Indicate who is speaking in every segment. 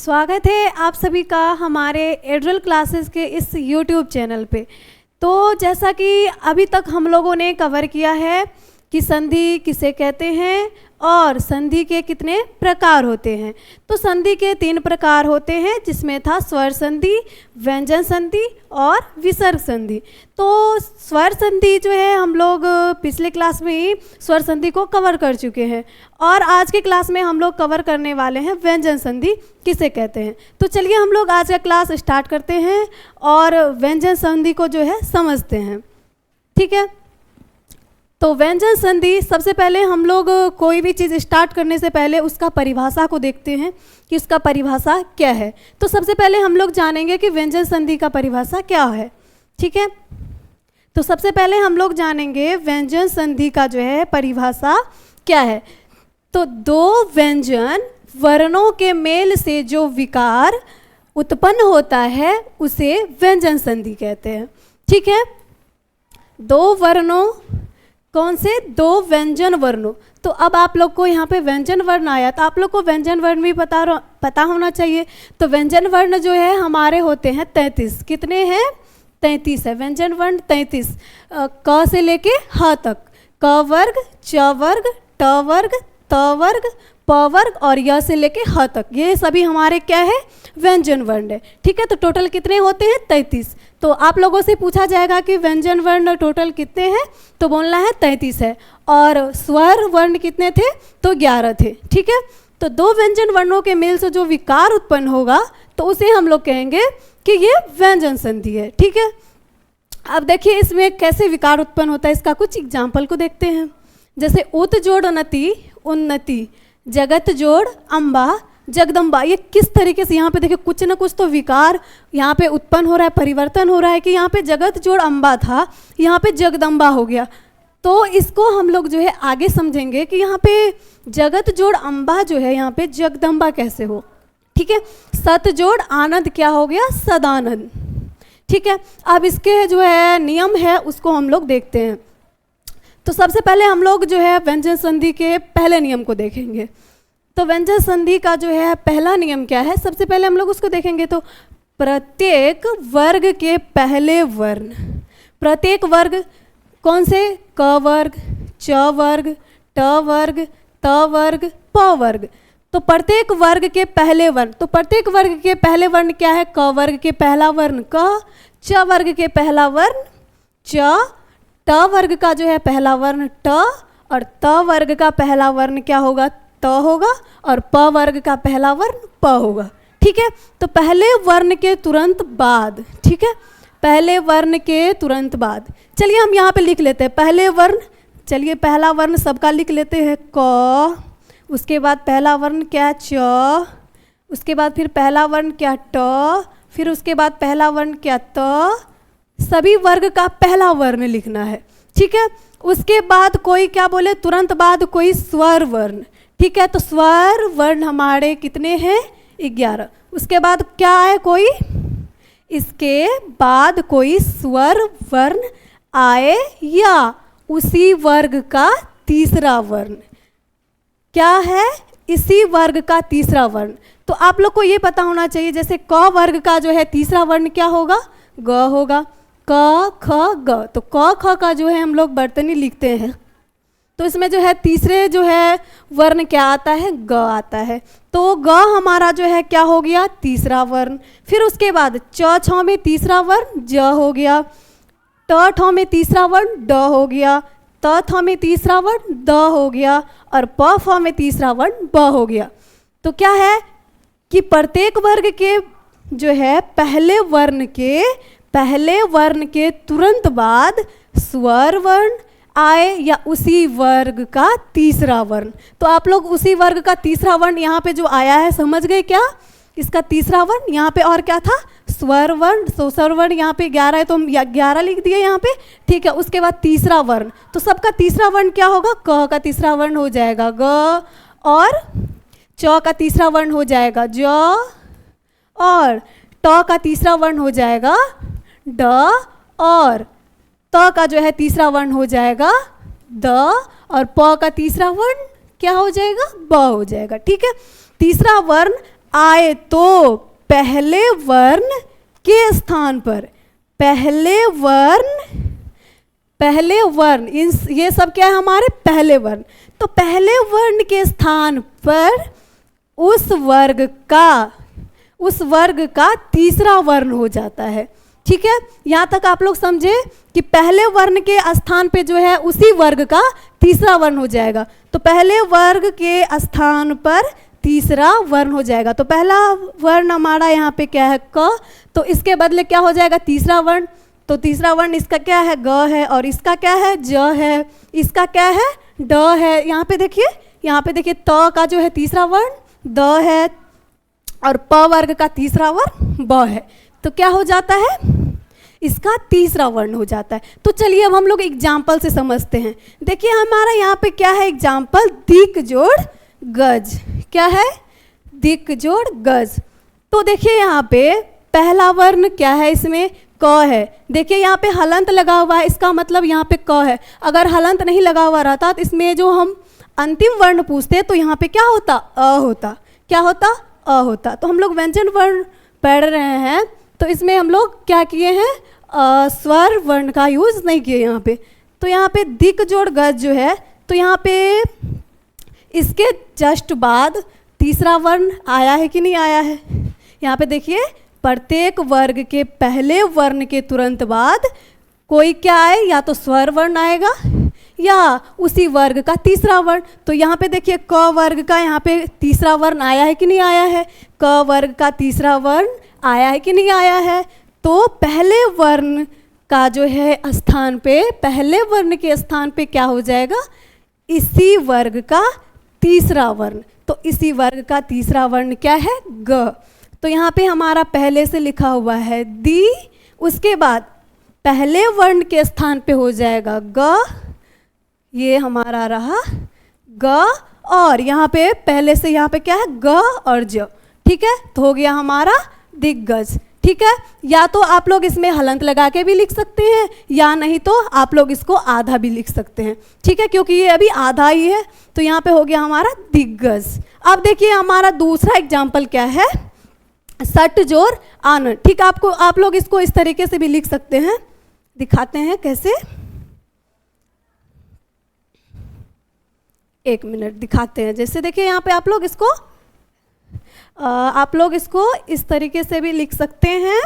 Speaker 1: स्वागत है आप सभी का हमारे एड्रल क्लासेस के इस यूट्यूब चैनल पे। तो जैसा कि अभी तक हम लोगों ने कवर किया है कि संधि किसे कहते हैं और संधि के कितने प्रकार होते हैं। तो संधि के 3 प्रकार होते हैं, जिसमें था स्वर संधि, व्यंजन संधि और विसर्ग संधि। तो स्वर संधि जो है हम लोग पिछले क्लास में ही स्वर संधि को कवर कर चुके हैं और आज के क्लास में हम लोग कवर करने वाले हैं व्यंजन संधि किसे कहते हैं। तो चलिए हम लोग आज का क्लास स्टार्ट करते हैं और व्यंजन संधि को जो है समझते हैं। ठीक है, तो व्यंजन संधि, सबसे पहले हम लोग कोई भी चीज़ स्टार्ट करने से पहले उसका परिभाषा को देखते हैं कि उसका परिभाषा क्या है। तो सबसे पहले हम लोग जानेंगे कि व्यंजन संधि का परिभाषा क्या है। ठीक है, तो सबसे पहले हम लोग जानेंगे व्यंजन संधि का जो है परिभाषा क्या है। तो 2 व्यंजन वर्णों के मेल से जो विकार उत्पन्न होता है उसे व्यंजन संधि कहते हैं। ठीक है, 2 वर्णों, कौन से 2 व्यंजन वर्णों। तो अब आप लोग को यहाँ पे व्यंजन वर्ण आया तो आप लोग को व्यंजन वर्ण भी पता होना चाहिए। तो व्यंजन वर्ण जो है हमारे होते हैं 33। कितने हैं? 33 है व्यंजन वर्ण 33। क से लेके ह तक, क वर्ग, च वर्ग, ट वर्ग, त वर्ग, प वर्ग और य से लेके ह तक, ये सभी हमारे क्या है? व्यंजन वर्ण है। ठीक है, तो टोटल कितने होते हैं? 33। तो आप लोगों से पूछा जाएगा कि व्यंजन वर्ण टोटल कितने हैं, तो बोलना है 33 है। और स्वर वर्ण कितने थे? तो 11 थे। ठीक है, तो 2 व्यंजन वर्णों के मेल से जो विकार उत्पन्न होगा तो उसे हम लोग कहेंगे कि ये व्यंजन संधि है। ठीक है, अब देखिए इसमें कैसे विकार उत्पन्न होता है, इसका कुछ एग्जाम्पल को देखते हैं। जैसे उत जोड़ नति, उन्नति, जगत जोड़ अम्बा, जगदम्बा। ये किस तरीके से यहाँ पे देखिए कुछ ना कुछ तो विकार यहाँ पे उत्पन्न हो रहा है, परिवर्तन हो रहा है कि यहाँ पे जगत जोड़ अम्बा था, यहाँ पे जगदम्बा हो गया। तो इसको हम लोग जो है आगे समझेंगे कि यहाँ पे जगत जोड़ अम्बा जो है यहाँ पे जगदम्बा कैसे हो। ठीक है, सत जोड़ आनंद क्या हो गया? सदानंद। ठीक है, अब इसके जो है नियम है उसको हम लोग देखते हैं। तो सबसे पहले हम लोग जो है व्यंजन संधि के पहले नियम को देखेंगे। तो व्यंजन संधि का जो है पहला नियम क्या है, सबसे पहले हम लोग उसको देखेंगे। तो प्रत्येक वर्ग के पहले वर्ण, प्रत्येक वर्ग कौन से? क वर्ग, च वर्ग, ट वर्ग, त वर्ग, प वर्ग। तो प्रत्येक वर्ग के पहले वर्ण, तो प्रत्येक वर्ग के पहले वर्ण क्या है? क वर्ग के पहला वर्ण क, च वर्ग के पहला वर्ण च, ट वर्ग का जो है पहला वर्ण ट और त वर्ग का पहला वर्ण क्या होगा? त होगा और प वर्ग का पहला वर्ण प होगा। ठीक है, तो पहले वर्ण के तुरंत बाद, ठीक है, पहले वर्ण के तुरंत बाद, चलिए हम यहाँ पे लिख लेते हैं पहले वर्ण। चलिए पहला वर्ण सबका लिख लेते हैं क, उसके बाद पहला वर्ण क्या? च, उसके बाद फिर पहला वर्ण क्या? ट, फिर उसके बाद पहला वर्ण क्या? त। सभी वर्ग का पहला वर्ण लिखना है। ठीक है, उसके बाद कोई क्या बोले? तुरंत बाद कोई स्वर वर्ण। ठीक है, तो स्वर वर्ण हमारे कितने हैं? 11। उसके बाद क्या है? कोई, इसके बाद कोई स्वर वर्ण आए या उसी वर्ग का तीसरा वर्ण। क्या है? इसी वर्ग का तीसरा वर्ण। तो आप लोग को ये पता होना चाहिए, जैसे क वर्ग का जो है तीसरा वर्ण क्या होगा? ग होगा। क ख ग, तो क ख का जो है हम लोग वर्तनी लिखते हैं। तो इसमें जो है तीसरे जो है वर्ण क्या आता है? ग आता है। तो ग हमारा जो है क्या हो गया? तीसरा वर्ण। फिर उसके बाद च छ में तीसरा वर्ण ज हो गया, ट ठ में तीसरा वर्ण ड हो गया, त थ में तीसरा वर्ण द हो गया और प फ में तीसरा वर्ण ब हो गया। तो क्या है कि प्रत्येक वर्ग के जो है पहले वर्ण के तुरंत बाद स्वर वर्ण आए या उसी वर्ग का तीसरा वर्ण। तो आप लोग उसी वर्ग का तीसरा वर्ण यहाँ पे जो आया है समझ गए क्या? इसका तीसरा वर्ण यहाँ पे और क्या था? स्वर वर्ण। तो स्वर वर्ण यहाँ पे 11 है तो हम 11 लिख दिए यहाँ पे। ठीक है, उसके बाद तीसरा वर्ण, तो सबका तीसरा वर्ण क्या होगा? क का तीसरा वर्ण हो जाएगा ग और च का तीसरा वर्ण हो जाएगा ज और ट का तीसरा वर्ण हो जाएगा ड और त का जो है तीसरा वर्ण हो जाएगा द और प का तीसरा वर्ण क्या हो जाएगा? ब हो जाएगा। ठीक है, तीसरा वर्ण आए तो पहले वर्ण के स्थान पर, पहले वर्ण ये सब क्या है हमारे पहले वर्ण, तो पहले वर्ण के स्थान पर उस वर्ग का तीसरा वर्ण हो जाता है। ठीक है, यहाँ तक आप लोग समझे कि पहले वर्ण के स्थान पे जो है उसी वर्ग का तीसरा वर्ण हो जाएगा। तो पहले वर्ग के स्थान पर तीसरा वर्ण हो जाएगा। तो पहला वर्ण हमारा यहाँ पे क्या है क, तो इसके बदले क्या हो जाएगा तीसरा वर्ण। तो तीसरा वर्ण इसका क्या है ग है, और इसका क्या है ज है, इसका क्या है ड है। यहाँ पे देखिए त का जो है तीसरा वर्ण द है, और प वर्ग का तीसरा वर्ण ब है। तो क्या हो जाता है इसका तीसरा वर्ण हो जाता है। तो चलिए अब हम लोग एग्जाम्पल से समझते हैं। देखिए हमारा यहाँ पे क्या है एग्जाम्पल, दिक जोड़ गज। क्या है दिक जोड़ गज। तो देखिए यहाँ पे पहला वर्ण क्या है, इसमें क है। देखिए यहाँ पे हलंत लगा हुआ है, इसका मतलब यहाँ पे क है। अगर हलंत नहीं लगा हुआ रहता तो इसमें जो हम अंतिम वर्ण पूछते तो यहाँ पे क्या होता अ होता। क्या होता अ होता। तो हम लोग व्यंजन वर्ण पढ़ रहे हैं, तो इसमें हम लोग क्या किए हैं स्वर वर्ण का यूज नहीं किए यहाँ पे। तो यहाँ पे दिक जोड़ गज जो है, तो यहाँ पे इसके जस्ट बाद तीसरा वर्ण आया है कि नहीं आया है। यहाँ पे देखिए प्रत्येक वर्ग के पहले वर्ण के तुरंत बाद कोई क्या आए, या तो स्वर वर्ण आएगा या उसी वर्ग का तीसरा वर्ण। तो यहाँ पे देखिए क वर्ग का यहाँ पे तीसरा वर्ण आया है कि नहीं आया है, क वर्ग का तीसरा वर्ण आया है कि नहीं आया है। तो पहले वर्ण का जो है स्थान पे, पहले वर्ण के स्थान पे क्या हो जाएगा इसी वर्ग का तीसरा वर्ण। तो इसी वर्ग का तीसरा वर्ण क्या है ग। तो यहाँ पे हमारा पहले से लिखा हुआ है दी, उसके बाद पहले वर्ण के स्थान पे हो जाएगा ग, ये हमारा रहा ग, और यहाँ पे पहले से यहाँ पे क्या है ग और ज। ठीक है, तो हो गया हमारा दिग्गज। ठीक है, या तो आप लोग इसमें हलंत लगा के भी लिख सकते हैं, या नहीं तो आप लोग इसको आधा भी लिख सकते हैं। ठीक है, क्योंकि ये अभी आधा ही है। तो यहाँ पे हो गया हमारा दिग्गज। अब देखिए हमारा दूसरा एग्जाम्पल क्या है, सट जोर आनन। ठीक, आप लोग इसको इस तरीके से भी लिख सकते हैं, दिखाते हैं कैसे। एक मिनट दिखाते हैं। जैसे देखिए यहाँ पे आप लोग इसको इस तरीके से भी लिख सकते हैं,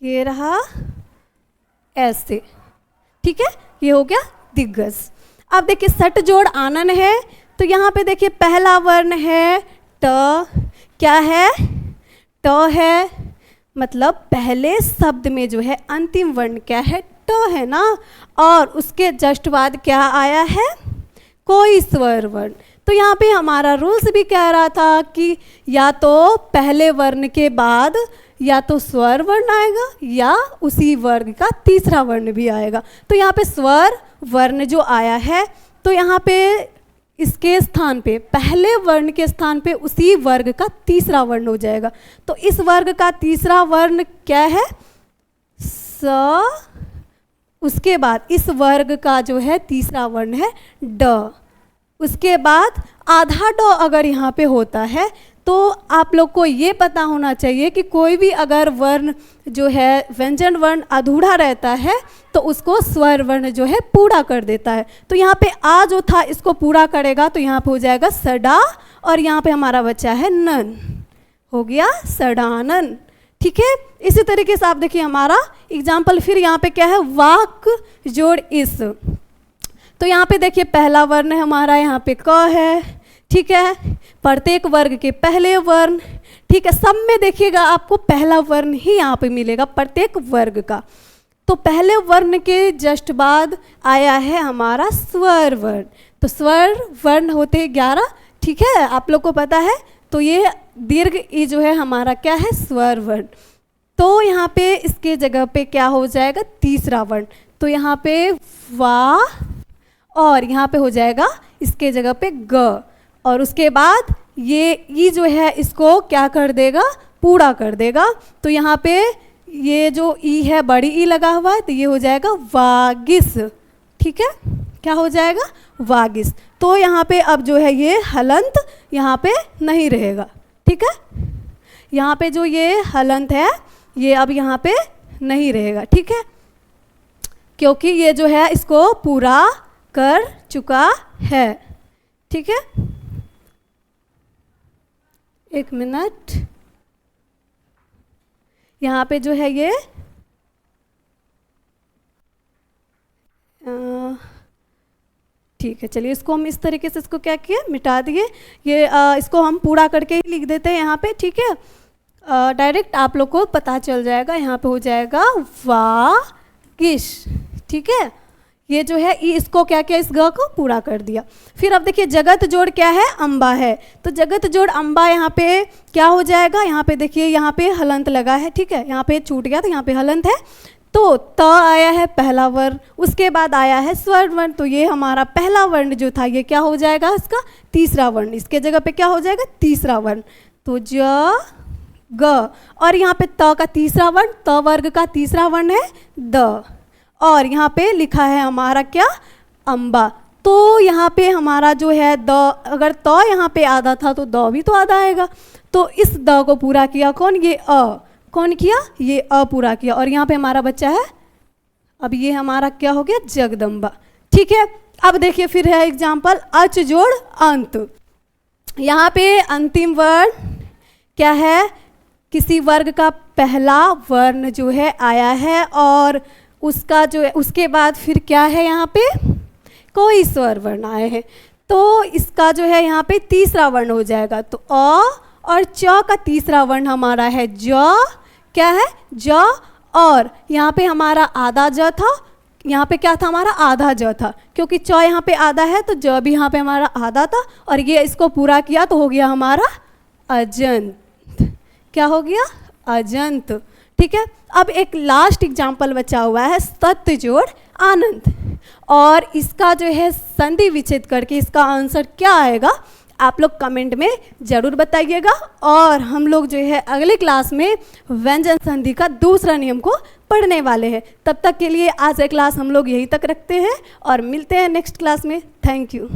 Speaker 1: ये रहा ऐसे। ठीक है, ये हो गया दिग्गज। अब देखिए सट जोड़ आनन है, तो यहाँ पे देखिए पहला वर्ण है ट। क्या है ट है, मतलब पहले शब्द में जो है अंतिम वर्ण क्या है ट है ना, और उसके जस्ट बाद क्या आया है कोई स्वर वर्ण। तो यहाँ पे हमारा रूल्स भी कह रहा था कि या तो पहले वर्ण के बाद या तो स्वर वर्ण आएगा या उसी वर्ग का तीसरा वर्ण भी आएगा। तो यहाँ पे स्वर वर्ण जो आया है, तो यहाँ पे इसके स्थान पे पहले वर्ण के स्थान पे उसी वर्ग का तीसरा वर्ण हो जाएगा। तो इस वर्ग का तीसरा वर्ण क्या है स, उसके बाद इस वर्ग का जो है तीसरा वर्ण है ड, उसके बाद आधा ड अगर यहाँ पे होता है तो आप लोग को ये पता होना चाहिए कि कोई भी अगर वर्ण जो है व्यंजन वर्ण अधूरा रहता है तो उसको स्वर वर्ण जो है पूरा कर देता है। तो यहाँ पे आ जो था इसको पूरा करेगा, तो यहाँ पे हो जाएगा सडा, और यहाँ पे हमारा बच्चा है नन, हो गया सडानन। ठीक है, इसी तरीके से आप देखिए हमारा एग्जाम्पल फिर यहाँ पे क्या है वाक जोड़ इस। तो यहाँ पे देखिए पहला वर्ण है हमारा यहाँ पे क है। ठीक है, प्रत्येक वर्ग के पहले वर्ण। ठीक है, सब में देखिएगा आपको पहला वर्ण ही यहाँ पे मिलेगा प्रत्येक वर्ग का। तो पहले वर्ण के जस्ट बाद आया है हमारा स्वर वर्ण। तो स्वर वर्ण होते 11। ठीक है, आप लोग को पता है। तो ये दीर्घ ई जो है हमारा क्या है स्वर वर्ण। तो यहाँ पे इसके जगह पे क्या हो जाएगा तीसरा वर्ण। तो यहाँ पे वा, और यहाँ पे हो जाएगा इसके जगह पे ग, और उसके बाद ये ई जो है इसको क्या कर देगा पूरा कर देगा। तो यहाँ पे ये जो ई है बड़ी ई लगा हुआ है, तो ये हो जाएगा वागिस। ठीक है, क्या हो जाएगा वागिस। तो यहाँ पे अब जो है ये हलंत यहाँ पे नहीं रहेगा। ठीक है। यहाँ पे जो ये हलंत है ये अब यहाँ पे नहीं रहेगा, ठीक है, क्योंकि ये जो है इसको पूरा कर चुका है, ठीक है। एक मिनट, यहाँ पे जो है ये ठीक है, चलिए इसको हम इस तरीके से इसको क्या किए, मिटा दिए। ये इसको हम पूरा करके ही लिख देते हैं यहाँ पे, ठीक है। डायरेक्ट आप लोग को पता चल जाएगा, यहाँ पे हो जाएगा वागिश, ठीक है। ये जो है इसको क्या किया, इस ग को पूरा कर दिया। फिर अब देखिए जगत जोड़ क्या है, अम्बा है, तो जगत जोड़ अम्बा यहाँ पे क्या हो जाएगा, यहाँ पे देखिए यहाँ पे हलंत लगा है, ठीक है, यहाँ पे छूट गया तो यहाँ पे हलंत है, तो त आया है पहला वर्ण, उसके बाद आया है स्वर वर्ण, तो ये हमारा पहला वर्ण जो था ये क्या हो जाएगा, इसका तीसरा वर्ण, इसके जगह पे क्या हो जाएगा, तीसरा वर्ण, तो ज ग, और यहाँ पे त का तीसरा वर्ण, त वर्ग का तीसरा वर्ण है द, और यहाँ पे लिखा है हमारा क्या, अम्बा। तो यहाँ पे हमारा जो है द, अगर त यहाँ पे आधा था तो द भी तो आधा आएगा, तो इस द को पूरा किया कौन, ये अ, कौन किया, ये अ पूरा किया, और यहाँ पे हमारा बच्चा है, अब ये हमारा क्या हो गया, जगदम्बा, ठीक है। अब देखिए फिर है एग्जाम्पल, अच जोड़ अंत। यहाँ पे अंतिम वर्ण क्या है, किसी वर्ग का पहला वर्ण जो है आया है, और उसका जो है उसके बाद फिर क्या है, यहाँ पे कोई स्वर वर्ण आए हैं, तो इसका जो है यहाँ पे तीसरा वर्ण हो जाएगा, तो अ और च का तीसरा वर्ण हमारा है ज, क्या है, ज, और यहाँ पे हमारा आधा ज था, यहाँ पे क्या था हमारा, आधा ज था, क्योंकि च यहाँ पे आधा है तो ज भी यहाँ पे हमारा आधा था, और ये इसको पूरा किया तो हो गया हमारा अजंत, क्या हो गया, अजंत, ठीक है। अब एक लास्ट एग्जाम्पल बचा हुआ है, सत्य जोड़ आनंद, और इसका जो है संधि विच्छेद करके इसका आंसर क्या आएगा, आप लोग कमेंट में ज़रूर बताइएगा, और हम लोग जो है अगले क्लास में व्यंजन संधि का दूसरा नियम को पढ़ने वाले हैं। तब तक के लिए आज का क्लास हम लोग यहीं तक रखते हैं और मिलते हैं नेक्स्ट क्लास में। Thank you.